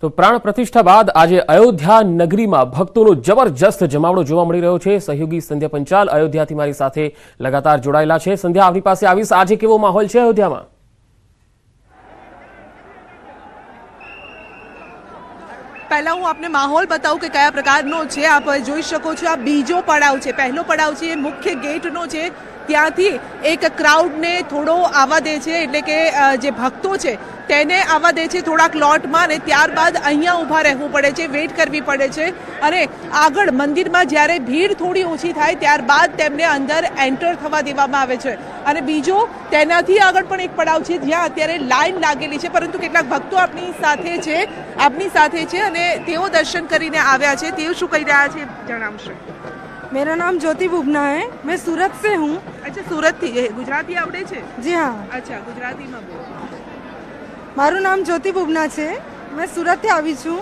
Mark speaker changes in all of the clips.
Speaker 1: તો પ્રાણ પ્રતિષ્ઠા બાદ આજે અયોધ્યા નગરીમાં ભક્તોનો જબરજસ્ત જમાવડો જોવા મળી રહ્યો છે। સહયોગી સંધ્યા પંચાલ અયોધ્યાથી મારી સાથે લગાતાર જોડાયેલા છે। સંધ્યા, આપની પાસે આવીશ, આજે કેવો માહોલ છે અયોધ્યામાં?
Speaker 2: पहला हूँ आपने माहौल बताऊँ कि क्या प्रकारनो छे। आप જોઈ શકો છો, આ બીજો પડાવ છે। પહેલો પડાવ છે મુખ્ય ગેટનો છે, ત્યાંથી એક ક્રાઉડને થોડો આવવા દે છે, એટલે કે જે ભક્તો છે તેને આવવા દે છે થોડાક લોટમાં, અને ત્યારબાદ અહીંયા ઊભા રહેવું પડે છે, વેઇટ કરવી પડે છે। અને આગળ મંદિરમાં જ્યારે ભીડ થોડી ઓછી થાય ત્યારબાદ તેમને અંદર એન્ટર થવા દેવામાં આવે છે। અને બીજો તેનાથી આગળ પણ એક પડાવ છે જ્યાં અત્યારે લાઈન લાગેલી છે, પરંતુ કેટલાક ભક્તો આપની સાથે છે અને તેઓ દર્શન કરીને આવ્યા છે। તેઓ શું કહી રહ્યા છે જણાવશો?
Speaker 3: मेरा नाम ज्योति बुबना है, मैं सूरत से हूँ।
Speaker 2: अच्छा, सूरत थी। गुजराती आवड़े छे?
Speaker 3: जी हाँ,
Speaker 2: अच्छा, गुजराती में बोलो।
Speaker 3: મારું નામ જ્યોતિ બુબના છે, મેં સુરતથી આવી છું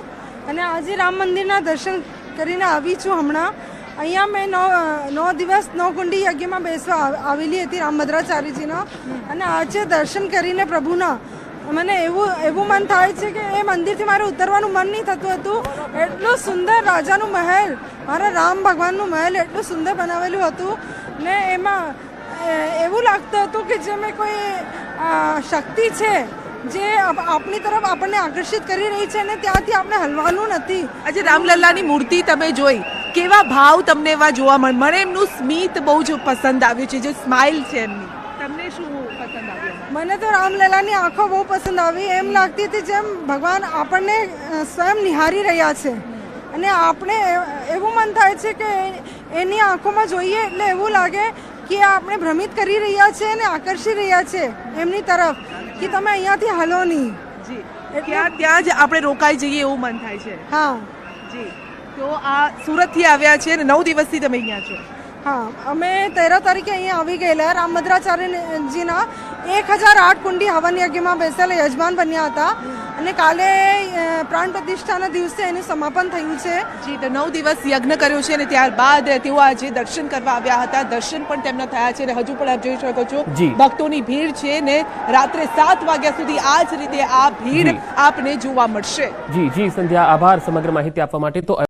Speaker 3: અને આજે રામ મંદિરના દર્શન કરીને આવી છું। હમણાં અહીંયા મેં 9 દિવસ 9 કુંડી યજ્ઞમાં બેસવા આવેલી હતી રામભદ્રાચાર્યજીનો, અને આજે દર્શન કરીને પ્રભુના મને એવું મન થાય છે કે એ મંદિરથી મારે ઉતરવાનું મન નહીં થતું હતું। એટલું સુંદર રાજાનું મહેલ, મારા રામ ભગવાનનું મહેલ એટલું સુંદર બનાવેલું હતું ને એમાં એવું લાગતું હતું કે જે મેં કોઈ શક્તિ છે જે આપણી તરફ આપણને આકર્ષિત કરી રહી છે ને ત્યાંથી આપણે હલવાનું નથી।
Speaker 2: આજે રામલલ્લાની મૂર્તિ તમે જોઈ, કેવા ભાવ તમને એવા જોવા મળે? મને એમનું સ્મિત બહુ જ પસંદ આવ્યું છે, જે સ્માઇલ છે એમની। તમને શું પસંદ આવ્યું?
Speaker 3: મને તો રામલલ્લાની આંખો બહુ પસંદ આવી। એમ લાગતી હતી જેમ ભગવાન આપણને સ્વયં નિહારી રહ્યા છે, અને આપણે એવું મન થાય છે કે એની આંખોમાં જોઈએ એટલે એવું લાગે કે આપણે ભ્રમિત કરી રહ્યા છે અને આકર્ષી રહ્યા છે એમની તરફ કે તમે અહીંયાથી હલો નહીં।
Speaker 2: જી, ત્યાં જ આપણે રોકાઈ જઈએ એવું મન થાય છે।
Speaker 3: હા
Speaker 2: જી, તો આ સુરતથી આવ્યા છે અને 9 દિવસથી તમે અહીંયા છો?
Speaker 3: હા, અમે 13 તારીખે અહીંયા આવી ગયેલા। રામભદ્રાચાર્યજીના 1008 કુંડી હવન યજ્ઞમાં બેસેલા યજમાન બન્યા હતા, અને કાલે પ્રાણ પ્રતિષ્ઠાના દિવસે એનું સમાપન થયું છે।
Speaker 2: જી, તો 9 દિવસ યજ્ઞ કર્યો છે અને ત્યારબાદ તેઓ આજે દર્શન કરવા આવ્યા હતા। દર્શન પણ તેમના થયા છે અને હજુ પણ આપ જોઈ શકો છો ભક્તોની ભીડ છે ને રાત્રે 7 વાગ્યા સુધી આ જ રીતે આ ભીડ આપને જોવા મળશે।
Speaker 1: જી સંધ્યા, આભાર સમગ્ર માહિતી આપવા માટે। તો